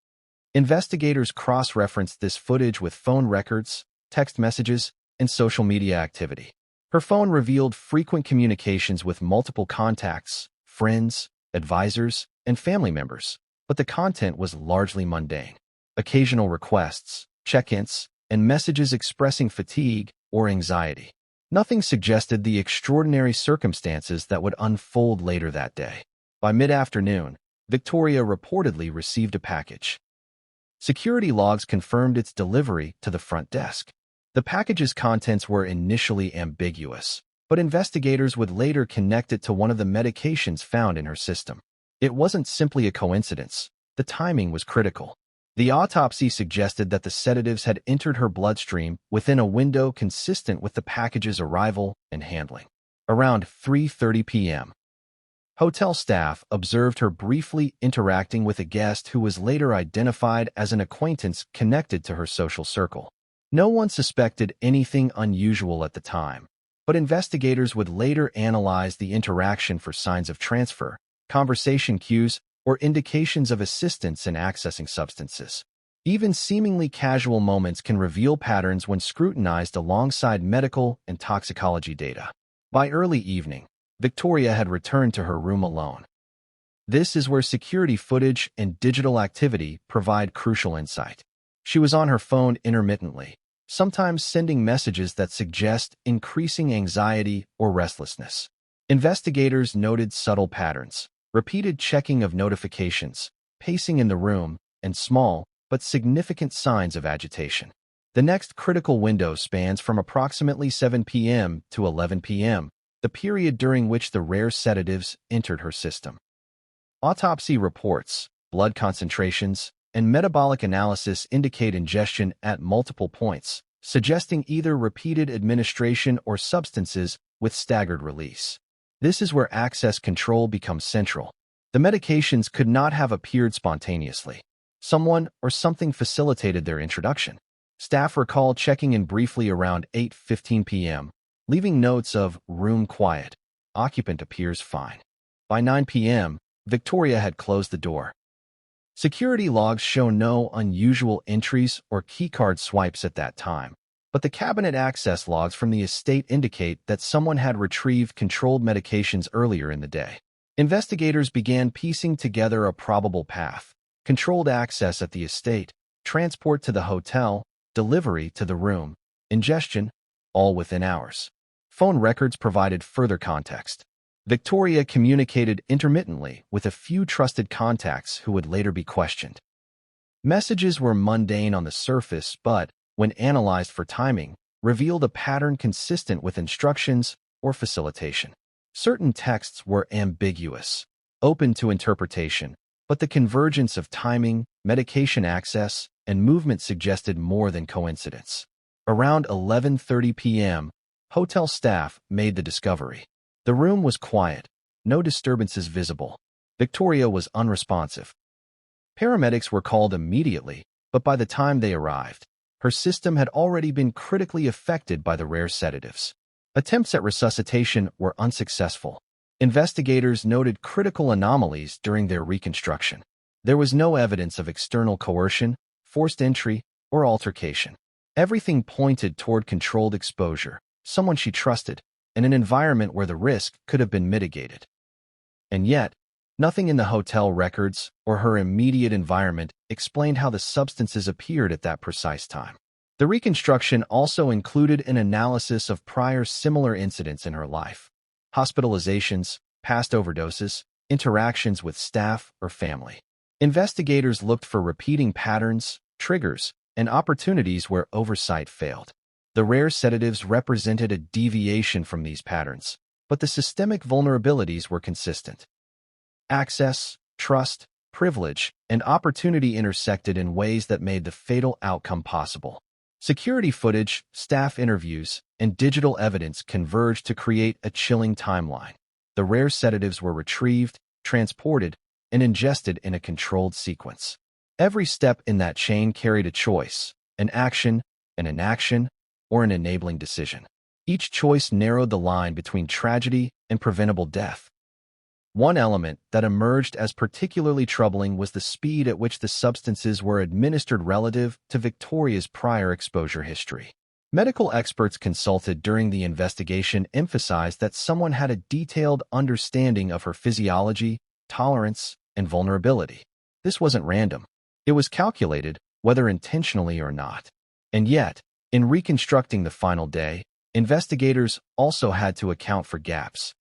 Investigators cross-referenced this footage with phone records, text messages, and social media activity. Her phone revealed frequent communications with multiple contacts, friends, advisors, and family members, but the content was largely mundane. Occasional requests, check-ins, and messages expressing fatigue or anxiety. Nothing suggested the extraordinary circumstances that would unfold later that day. By mid-afternoon, Victoria reportedly received a package. Security logs confirmed its delivery to the front desk. The package's contents were initially ambiguous, but investigators would later connect it to one of the medications found in her system. It wasn't simply a coincidence. The timing was critical. The autopsy suggested that the sedatives had entered her bloodstream within a window consistent with the package's arrival and handling. Around 3:30 p.m., hotel staff observed her briefly interacting with a guest who was later identified as an acquaintance connected to her social circle. No one suspected anything unusual at the time, but investigators would later analyze the interaction for signs of transfer, conversation cues, or indications of assistance in accessing substances. Even seemingly casual moments can reveal patterns when scrutinized alongside medical and toxicology data. By early evening, Victoria had returned to her room alone. This is where security footage and digital activity provide crucial insight. She was on her phone intermittently, sometimes sending messages that suggest increasing anxiety or restlessness. Investigators noted subtle patterns, repeated checking of notifications, pacing in the room, and small but significant signs of agitation. The next critical window spans from approximately 7 p.m. to 11 p.m., the period during which the rare sedatives entered her system. Autopsy reports, blood concentrations, and metabolic analysis indicate ingestion at multiple points, suggesting either repeated administration or substances with staggered release. This is where access control becomes central. The medications could not have appeared spontaneously. Someone or something facilitated their introduction. Staff recall checking in briefly around 8:15 p.m., leaving notes of room quiet. Occupant appears fine. By 9 p.m., Victoria had closed the door. Security logs show no unusual entries or keycard swipes at that time, but the cabinet access logs from the estate indicate that someone had retrieved controlled medications earlier in the day. Investigators began piecing together a probable path: controlled access at the estate, transport to the hotel, delivery to the room, ingestion, all within hours. Phone records provided further context. Victoria communicated intermittently with a few trusted contacts who would later be questioned. Messages were mundane on the surface, but, when analyzed for timing, revealed a pattern consistent with instructions or facilitation. Certain texts were ambiguous, open to interpretation, but the convergence of timing, medication access, and movement suggested more than coincidence. Around 11:30 p.m., hotel staff made the discovery. The room was quiet, no disturbances visible. Victoria was unresponsive. Paramedics were called immediately, but by the time they arrived, her system had already been critically affected by the rare sedatives. Attempts at resuscitation were unsuccessful. Investigators noted critical anomalies during their reconstruction. There was no evidence of external coercion, forced entry, or altercation. Everything pointed toward controlled exposure, someone she trusted, and an environment where the risk could have been mitigated. And yet, nothing in the hotel records or her immediate environment explained how the substances appeared at that precise time. The reconstruction also included an analysis of prior similar incidents in her life: hospitalizations, past overdoses, interactions with staff or family. Investigators looked for repeating patterns, triggers, and opportunities where oversight failed. The rare sedatives represented a deviation from these patterns, but the systemic vulnerabilities were consistent. Access, trust, privilege, and opportunity intersected in ways that made the fatal outcome possible. Security footage, staff interviews, and digital evidence converged to create a chilling timeline. The rare sedatives were retrieved, transported, and ingested in a controlled sequence. Every step in that chain carried a choice, an action, an inaction, or an enabling decision. Each choice narrowed the line between tragedy and preventable death. One element that emerged as particularly troubling was the speed at which the substances were administered relative to Victoria's prior exposure history. Medical experts consulted during the investigation emphasized that someone had a detailed understanding of her physiology, tolerance, and vulnerability. This wasn't random. It was calculated, whether intentionally or not. And yet, in reconstructing the final day, investigators also had to account for gaps.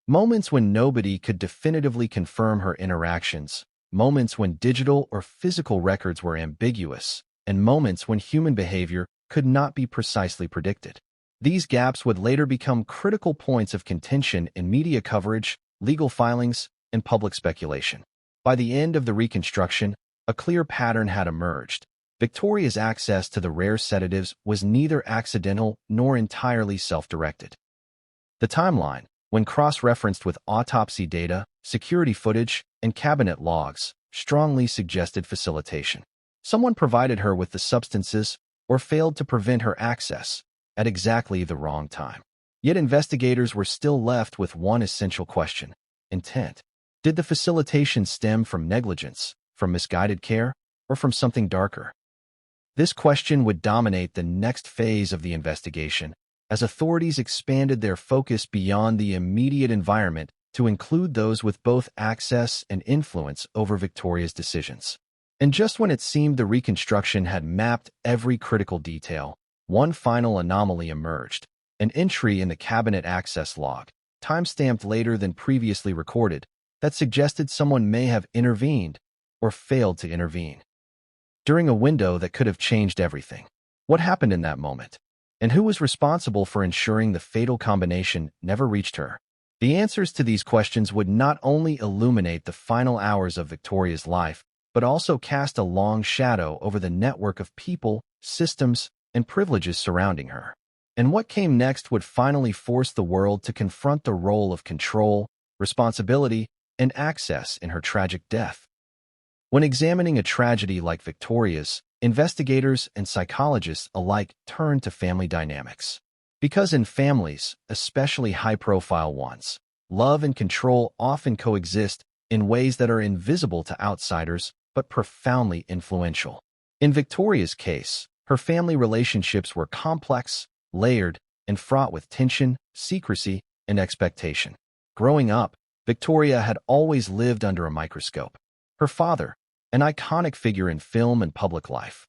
Moments when nobody could definitively confirm her interactions, moments when digital or physical records were ambiguous, and moments when human behavior could not be precisely predicted. These gaps would later become critical points of contention in media coverage, legal filings, and public speculation. By the end of the reconstruction, a clear pattern had emerged. Victoria's access to the rare sedatives was neither accidental nor entirely self-directed. The timeline, when cross-referenced with autopsy data, security footage, and cabinet logs, strongly suggested facilitation. Someone provided her with the substances or failed to prevent her access at exactly the wrong time. Yet investigators were still left with one essential question: intent. Did the facilitation stem from negligence, from misguided care, or from something darker? This question would dominate the next phase of the investigation, as authorities expanded their focus beyond the immediate environment to include those with both access and influence over Victoria's decisions. And just when it seemed the reconstruction had mapped every critical detail, one final anomaly emerged: an entry in the cabinet access log, time-stamped later than previously recorded, that suggested someone may have intervened or failed to intervene during a window that could have changed everything. What happened in that moment? And who was responsible for ensuring the fatal combination never reached her? The answers to these questions would not only illuminate the final hours of Victoria's life, but also cast a long shadow over the network of people, systems, and privileges surrounding her. And what came next would finally force the world to confront the role of control, responsibility, and access in her tragic death. When examining a tragedy like Victoria's, investigators and psychologists alike turn to family dynamics. Because in families, especially high-profile ones, love and control often coexist in ways that are invisible to outsiders but profoundly influential. In Victoria's case, her family relationships were complex, layered, and fraught with tension, secrecy, and expectation. Growing up, Victoria had always lived under a microscope. Her father, an iconic figure in film and public life,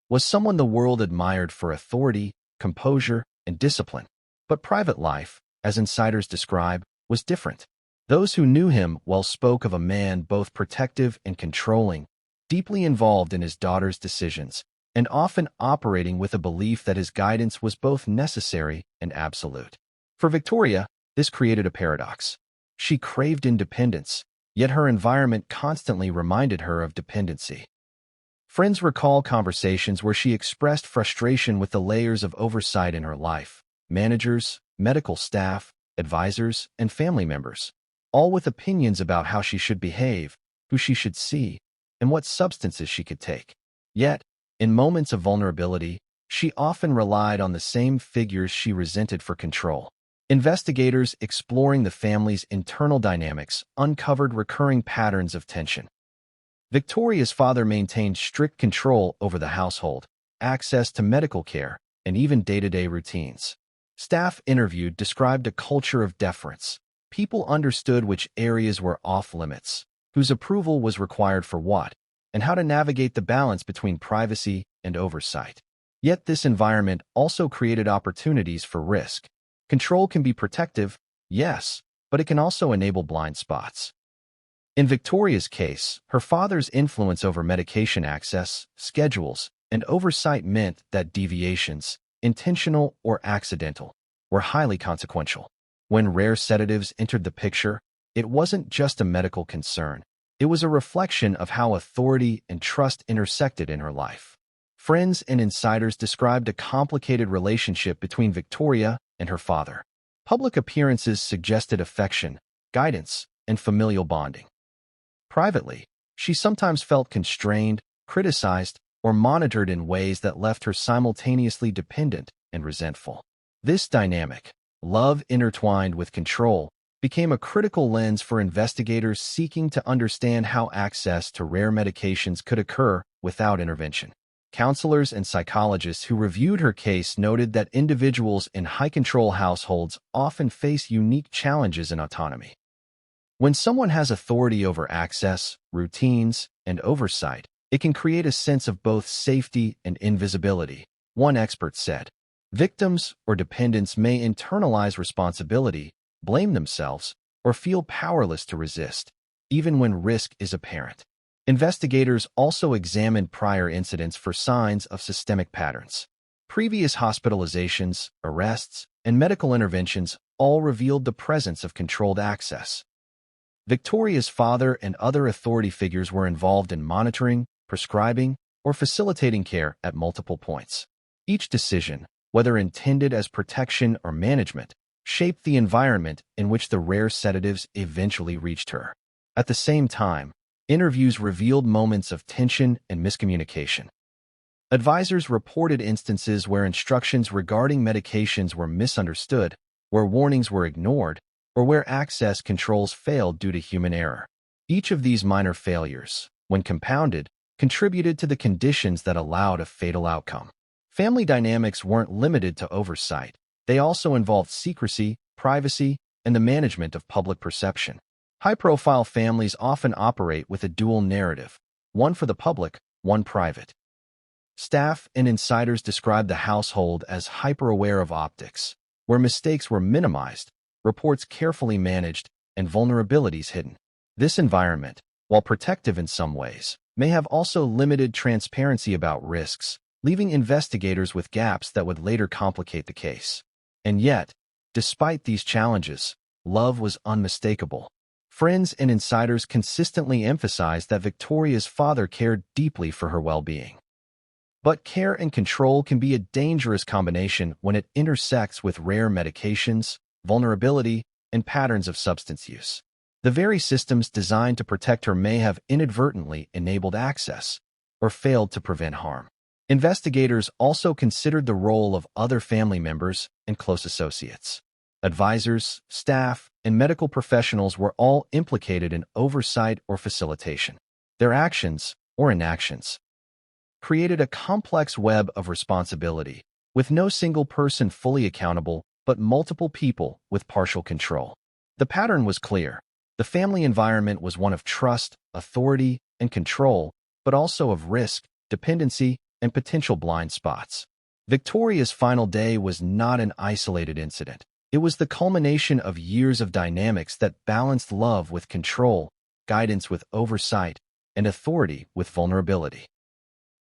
was someone the world admired for authority, composure, and discipline. But private life, as insiders describe, was different. Those who knew him well spoke of a man both protective and controlling, deeply involved in his daughter's decisions, and often operating with a belief that his guidance was both necessary and absolute. For Victoria, this created a paradox. She craved independence, yet her environment constantly reminded her of dependency. Friends recall conversations where she expressed frustration with the layers of oversight in her life: managers, medical staff, advisors, and family members, all with opinions about how she should behave, who she should see, and what substances she could take. Yet, in moments of vulnerability, she often relied on the same figures she resented for control. Investigators exploring the family's internal dynamics uncovered recurring patterns of tension. Victoria's father maintained strict control over the household, access to medical care, and even day-to-day routines. Staff interviewed described a culture of deference. People understood which areas were off-limits, whose approval was required for what, and how to navigate the balance between privacy and oversight. Yet this environment also created opportunities for risk. Control can be protective, yes, but it can also enable blind spots. In Victoria's case, her father's influence over medication access, schedules, and oversight meant that deviations, intentional or accidental, were highly consequential. When rare sedatives entered the picture, it wasn't just a medical concern. It was a reflection of how authority and trust intersected in her life. Friends and insiders described a complicated relationship between Victoria and her father. Public appearances suggested affection, guidance, and familial bonding. Privately, she sometimes felt constrained, criticized, or monitored in ways that left her simultaneously dependent and resentful. This dynamic, love intertwined with control, became a critical lens for investigators seeking to understand how access to rare medications could occur without intervention. Counselors and psychologists who reviewed her case noted that individuals in high-control households often face unique challenges in autonomy. When someone has authority over access, routines, and oversight, it can create a sense of both safety and invisibility, one expert said. Victims or dependents may internalize responsibility, blame themselves, or feel powerless to resist, even when risk is apparent. Investigators also examined prior incidents for signs of systemic patterns. Previous hospitalizations, arrests, and medical interventions all revealed the presence of controlled access. Victoria's father and other authority figures were involved in monitoring, prescribing, or facilitating care at multiple points. Each decision, whether intended as protection or management, shaped the environment in which the rare sedatives eventually reached her. At the same time, interviews revealed moments of tension and miscommunication. Advisors reported instances where instructions regarding medications were misunderstood, where warnings were ignored, or where access controls failed due to human error. Each of these minor failures, when compounded, contributed to the conditions that allowed a fatal outcome. Family dynamics weren't limited to oversight. They also involved secrecy, privacy, and the management of public perception. High-profile families often operate with a dual narrative, one for the public, one private. Staff and insiders described the household as hyper-aware of optics, where mistakes were minimized, reports carefully managed, and vulnerabilities hidden. This environment, while protective in some ways, may have also limited transparency about risks, leaving investigators with gaps that would later complicate the case. And yet, despite these challenges, love was unmistakable. Friends and insiders consistently emphasized that Victoria's father cared deeply for her well-being. But care and control can be a dangerous combination when it intersects with rare medications, vulnerability, and patterns of substance use. The very systems designed to protect her may have inadvertently enabled access or failed to prevent harm. Investigators also considered the role of other family members and close associates. Advisors, staff, and medical professionals were all implicated in oversight or facilitation. Their actions, or inactions, created a complex web of responsibility, with no single person fully accountable, but multiple people with partial control. The pattern was clear. The family environment was one of trust, authority, and control, but also of risk, dependency, and potential blind spots. Victoria's final day was not an isolated incident. It was the culmination of years of dynamics that balanced love with control, guidance with oversight, and authority with vulnerability.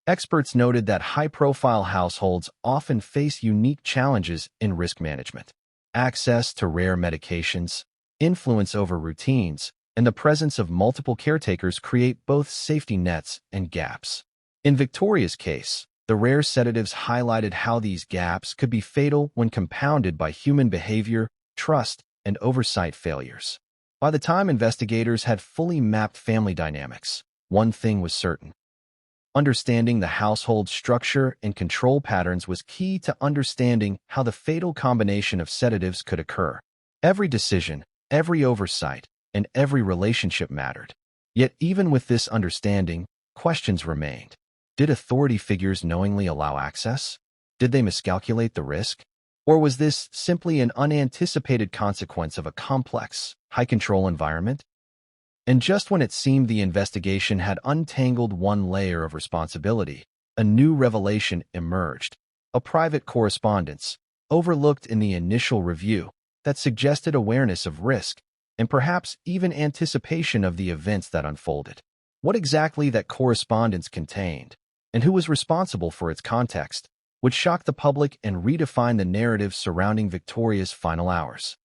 Experts noted that high-profile households often face unique challenges in risk management. Access to rare medications, influence over routines, and the presence of multiple caretakers create both safety nets and gaps. In Victoria's case, the rare sedatives highlighted how these gaps could be fatal when compounded by human behavior, trust, and oversight failures. By the time investigators had fully mapped family dynamics, one thing was certain. Understanding the household structure and control patterns was key to understanding how the fatal combination of sedatives could occur. Every decision, every oversight, and every relationship mattered. Yet even with this understanding, questions remained. Did authority figures knowingly allow access? Did they miscalculate the risk? Or was this simply an unanticipated consequence of a complex, high-control environment? And just when it seemed the investigation had untangled one layer of responsibility, a new revelation emerged. A private correspondence, overlooked in the initial review, that suggested awareness of risk, and perhaps even anticipation of the events that unfolded. What exactly that correspondence contained, and who was responsible for its context, would shock the public and redefine the narrative surrounding Victoria's final hours.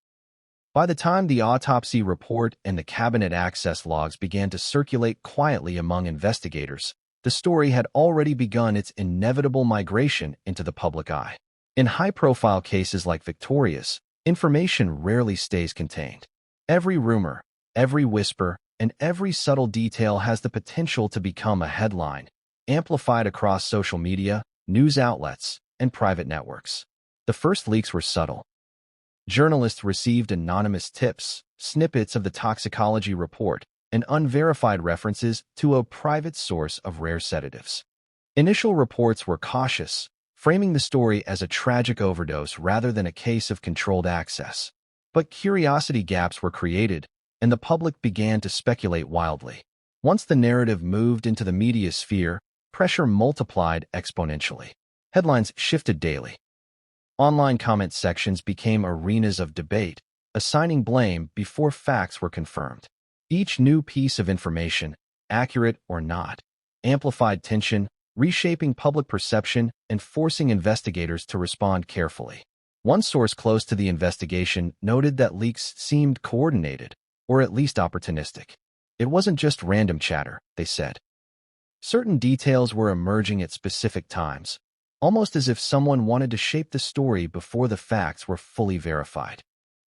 By the time the autopsy report and the cabinet access logs began to circulate quietly among investigators, the story had already begun its inevitable migration into the public eye. In high-profile cases like Victoria's, information rarely stays contained. Every rumor, every whisper, and every subtle detail has the potential to become a headline, amplified across social media, news outlets, and private networks. The first leaks were subtle. Journalists received anonymous tips, snippets of the toxicology report, and unverified references to a private source of rare sedatives. Initial reports were cautious, framing the story as a tragic overdose rather than a case of controlled access. But curiosity gaps were created, and the public began to speculate wildly. Once the narrative moved into the media sphere, pressure multiplied exponentially. Headlines shifted daily. Online comment sections became arenas of debate, assigning blame before facts were confirmed. Each new piece of information, accurate or not, amplified tension, reshaping public perception and forcing investigators to respond carefully. One source close to the investigation noted that leaks seemed coordinated, or at least opportunistic. It wasn't just random chatter, they said. Certain details were emerging at specific times, almost as if someone wanted to shape the story before the facts were fully verified.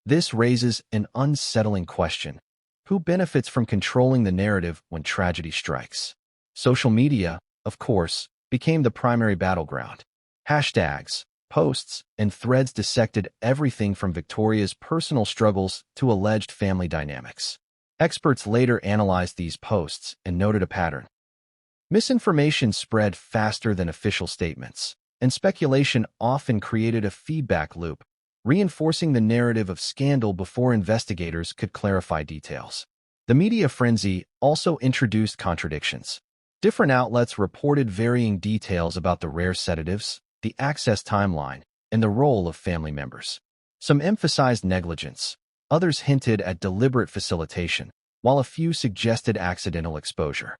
This raises an unsettling question. Who benefits from controlling the narrative when tragedy strikes? Social media, of course, became the primary battleground. Hashtags, posts, and threads dissected everything from Victoria's personal struggles to alleged family dynamics. Experts later analyzed these posts and noted a pattern. Misinformation spread faster than official statements, and speculation often created a feedback loop, reinforcing the narrative of scandal before investigators could clarify details. The media frenzy also introduced contradictions. Different outlets reported varying details about the rare sedatives, the access timeline, and the role of family members. Some emphasized negligence, others hinted at deliberate facilitation, while a few suggested accidental exposure.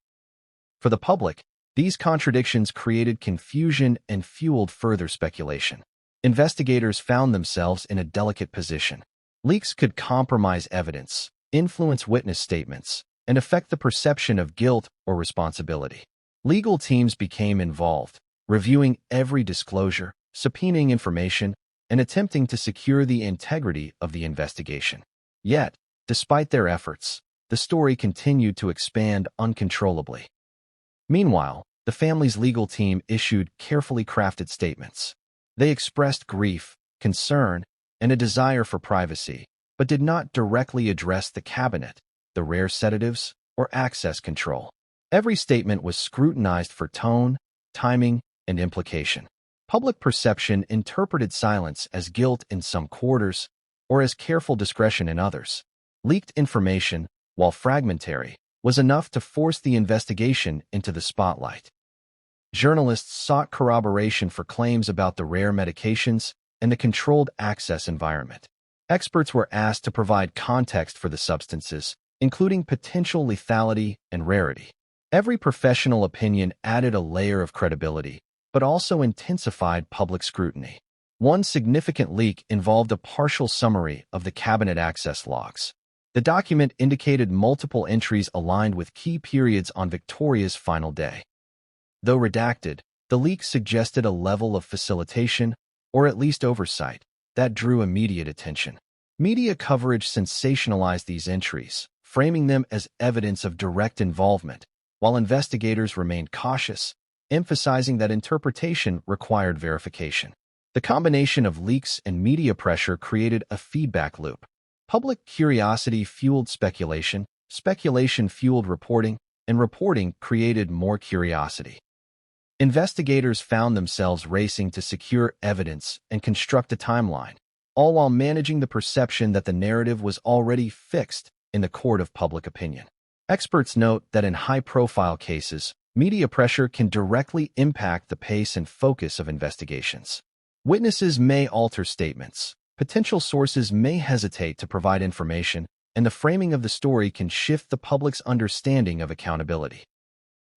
For the public, these contradictions created confusion and fueled further speculation. Investigators found themselves in a delicate position. Leaks could compromise evidence, influence witness statements, and affect the perception of guilt or responsibility. Legal teams became involved, reviewing every disclosure, subpoenaing information, and attempting to secure the integrity of the investigation. Yet, despite their efforts, the story continued to expand uncontrollably. Meanwhile, the family's legal team issued carefully crafted statements. They expressed grief, concern, and a desire for privacy, but did not directly address the cabinet, the rare sedatives, or access control. Every statement was scrutinized for tone, timing, and implication. Public perception interpreted silence as guilt in some quarters, or as careful discretion in others. Leaked information, while fragmentary, was enough to force the investigation into the spotlight. Journalists sought corroboration for claims about the rare medications and the controlled access environment. Experts were asked to provide context for the substances, including potential lethality and rarity. Every professional opinion added a layer of credibility, but also intensified public scrutiny. One significant leak involved a partial summary of the cabinet access logs. The document indicated multiple entries aligned with key periods on Victoria's final day. Though redacted, the leak suggested a level of facilitation, or at least oversight, that drew immediate attention. Media coverage sensationalized these entries, framing them as evidence of direct involvement, while investigators remained cautious, emphasizing that interpretation required verification. The combination of leaks and media pressure created a feedback loop. Public curiosity fueled speculation, speculation fueled reporting, and reporting created more curiosity. Investigators found themselves racing to secure evidence and construct a timeline, all while managing the perception that the narrative was already fixed in the court of public opinion. Experts note that in high-profile cases, media pressure can directly impact the pace and focus of investigations. Witnesses may alter statements, potential sources may hesitate to provide information, and the framing of the story can shift the public's understanding of accountability.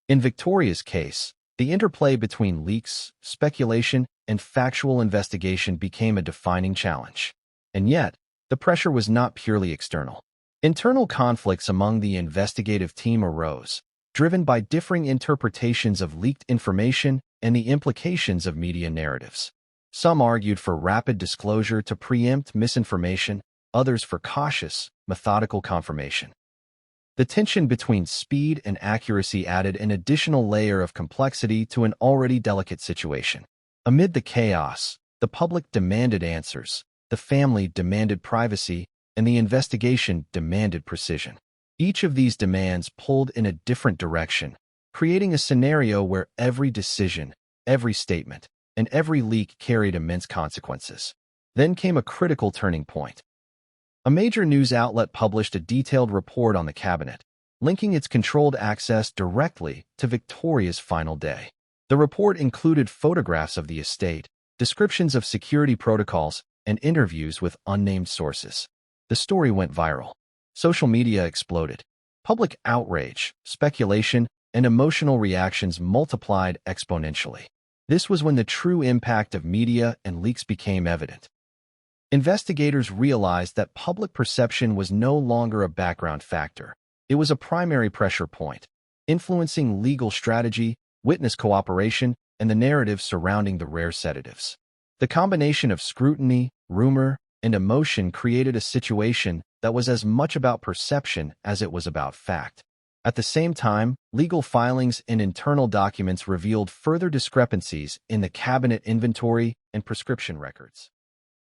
In Victoria's case, the interplay between leaks, speculation, and factual investigation became a defining challenge. And yet, the pressure was not purely external. Internal conflicts among the investigative team arose, driven by differing interpretations of leaked information and the implications of media narratives. Some argued for rapid disclosure to preempt misinformation, others for cautious, methodical confirmation. The tension between speed and accuracy added an additional layer of complexity to an already delicate situation. Amid the chaos, the public demanded answers, the family demanded privacy, and the investigation demanded precision. Each of these demands pulled in a different direction, creating a scenario where every decision, every statement, and every leak carried immense consequences. Then came a critical turning point. A major news outlet published a detailed report on the cabinet, linking its controlled access directly to Victoria's final day. The report included photographs of the estate, descriptions of security protocols, and interviews with unnamed sources. The story went viral. Social media exploded. Public outrage, speculation, and emotional reactions multiplied exponentially. This was when the true impact of media and leaks became evident. Investigators realized that public perception was no longer a background factor. It was a primary pressure point, influencing legal strategy, witness cooperation, and the narrative surrounding the rare sedatives. The combination of scrutiny, rumor, and emotion created a situation that was as much about perception as it was about fact. At the same time, legal filings and internal documents revealed further discrepancies in the cabinet inventory and prescription records.